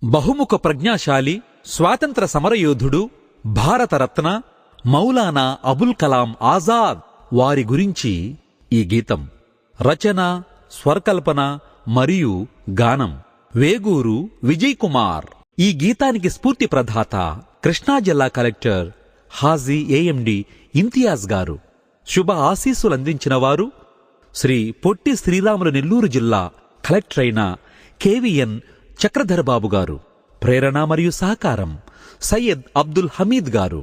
బహుముఖ ప్రజ్ఞాశాలి, స్వాతంత్ర సమరయోధుడు, భారతరత్న మౌలానా అబుల్ కలాం ఆజాద్ వారి గురించి ఈ గీతం. రచన, స్వరకల్పన మరియు గానం వేగూరు విజయ్ కుమార్. ఈ గీతానికి స్ఫూర్తి ప్రదాత కృష్ణా జిల్లా కలెక్టర్ హాజీ ఏఎండి ఇంతియాజ్ గారు. శుభ ఆశీస్సులందించిన వారు శ్రీ పొట్టి శ్రీరాములు నెల్లూరు జిల్లా కలెక్టర్ అయిన కేవీఎన్ చక్రధరబాబు గారు. ప్రేరణ మరియు సహకారం సయ్యద్ అబ్దుల్ హమీద్ గారు,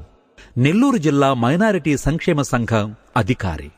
నెల్లూరు జిల్లా మైనారిటీ సంక్షేమ సంఘం అధికారి.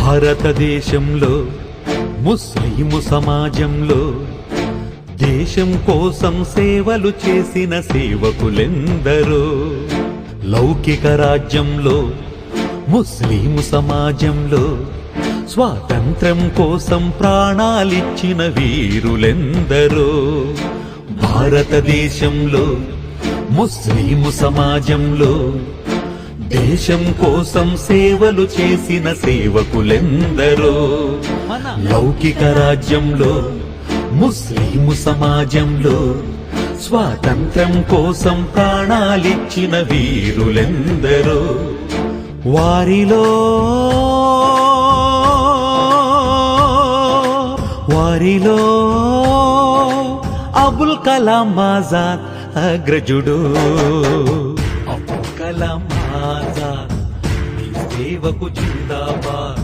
భారతదేశంలో ముస్లిము సమాజంలో దేశం కోసం సేవలు చేసిన సేవకులెందరో. లౌకిక రాజ్యంలో ముస్లిము సమాజంలో స్వాతంత్ర్యం కోసం ప్రాణాలిచ్చిన వీరులెందరో. భారతదేశంలో ముస్లిము సమాజంలో దేశం కోసం సేవలు చేసిన సేవకులెందరో. లౌకిక రాజ్యంలో ముస్లిము సమాజంలో స్వాతంత్ర్యం కోసం ప్రాణాలిచ్చిన వీరులెందరో. వారిలో అబుల్ కలాం ఆజాద్ అగ్రజుడు. అబుల్ కలాం ఆజాద్ నీ సేవకు జిందాబాద్.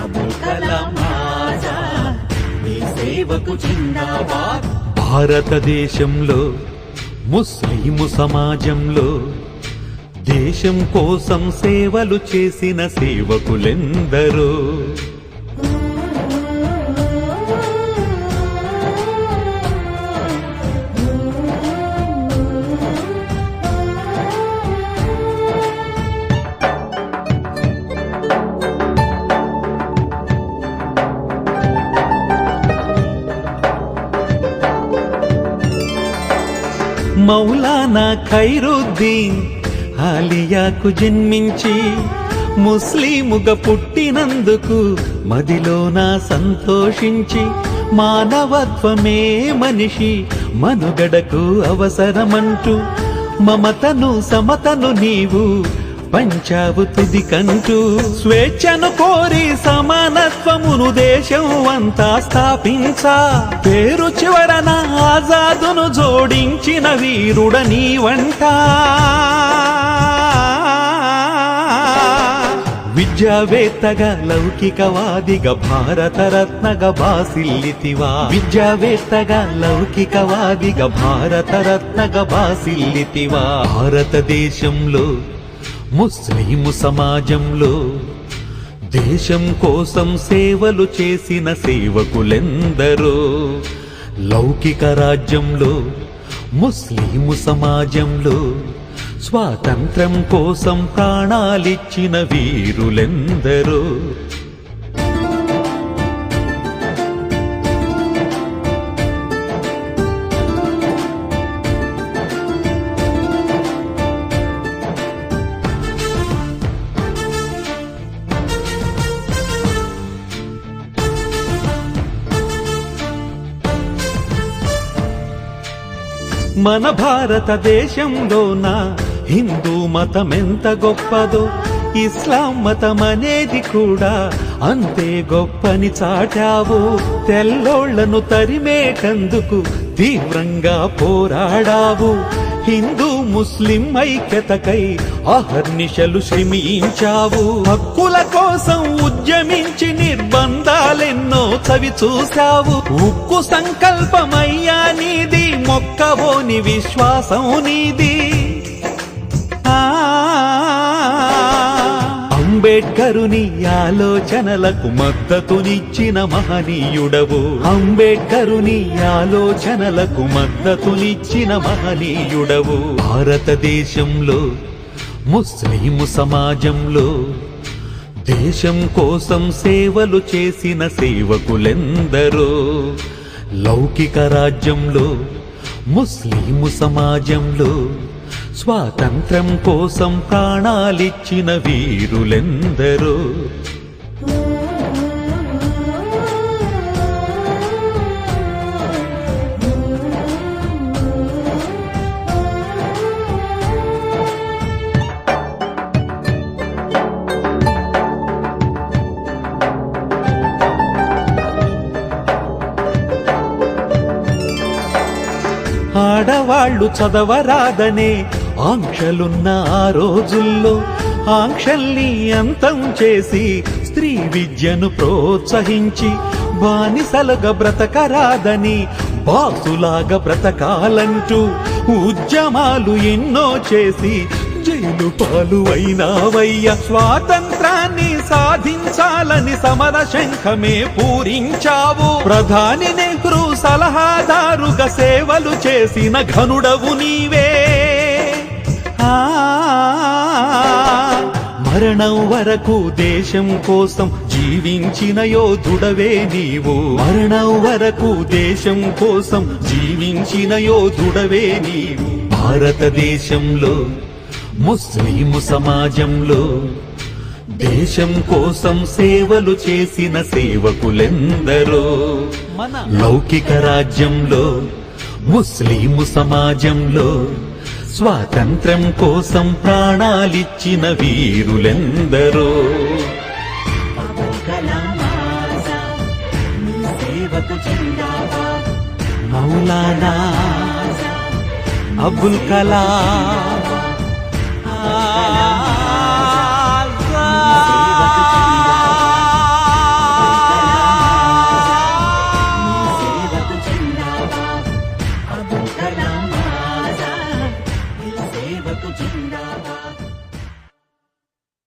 అబుల్ కలాం ఆజాద్ నీ సేవకు జిందాబాద్. భారతదేశంలో ముస్లిము సమాజంలో దేశం కోసం సేవలు చేసిన సేవకులెందరో. మౌలానా ఖైరుద్దీన్ ఆలియాకు జన్మించి ముస్లిముగా పుట్టినందుకు మదిలోన సంతోషించి, మానవత్వమే మనిషి మనుగడకు అవసరమంటూ మమతను సమతను నీవు పంచావు తుదికంటూ. స్వేచ్ఛను కోరి సమానత్వమును దేశం అంతా స్థాపించా, పేరు చివరన ఆజాదును జోడించిన వీరుడ నీవంట. విద్యావేత్తగా లౌకికవాదిగా భారతరత్నగా బాసిల్లితివా. విద్యావేత్తగా లౌకికవాదిగా భారతరత్నగా బాసిల్లితివా. భారతదేశంలో ముస్లిము సమాజంలో దేశం కోసం సేవలు చేసిన సేవకులెందరో. లౌకిక రాజ్యంలో ముస్లిము సమాజంలో స్వాతంత్ర్యం కోసం ప్రాణాలిచ్చిన వీరులెందరో. మన భారతదేశంలోన హిందూ మతమెంత గొప్పదో, ఇస్లాం మతం అనేది కూడా అంతే గొప్పని చాటావు. తెల్లోళ్లను తరిమేటందుకు తీవ్రంగా పోరాడావు. హిందూ ముస్లిం ఐక్యతకై అహర్నిశలు శ్రమించావు. హక్కుల కోసం ఉద్యమించి నిర్బంధాలెన్నో చవి చూశావు. ఉక్కు సంకల్పమయ్యా నీది, మొక్కవోని విశ్వాసం నీది. అంబేడ్కరుని ఆలోచనలకు మద్దతునిచ్చిన మహనీయుడవు. అంబేడ్కరుని ఆలోచనలకు మద్దతునిచ్చిన మహనీయుడవు. భారతదేశంలో ముస్లిము సమాజంలో దేశం కోసం సేవలు చేసిన సేవకులెందరో. లౌకిక రాజ్యంలో ముస్లిము సమాజంలో స్వాతంత్ర్యం కోసం ప్రాణాలిచ్చిన వీరులెందరో. ఆడవాళ్లు చదవరాదనే ఆంక్షలున్న ఆ రోజుల్లో ఆంక్షల్ని అంతం చేసి స్త్రీ విద్యను ప్రోత్సహించి బానిసలుగా బ్రతకరాదని బాసులాగా బ్రతకాలంటూ ఉద్యమాలు ఎన్నో చేసి జైలు పాలు అయినావయ్య. స్వాతంత్రాన్ని సాధించాలని సమర శంఖమే పూరించావు. ప్రధాని నెహ్రూ సలహాదారుగా సేవలు చేసిన ఘనుడవు నీవే. మరణం వరకు దేశం కోసం జీవించిన యోధుడవే నీవు. మరణం వరకు దేశం కోసం జీవించిన యోధుడవే నీవు. భారతదేశంలో ముస్లిము సమాజంలో దేశం కోసం సేవలు చేసిన సేవకులెందరో. లౌకిక రాజ్యంలో ముస్లిము సమాజంలో స్వాతంత్ర్యం కోసం ప్రాణాలిచ్చిన వీరులెందరో. మౌలానా అబుల్ కలాం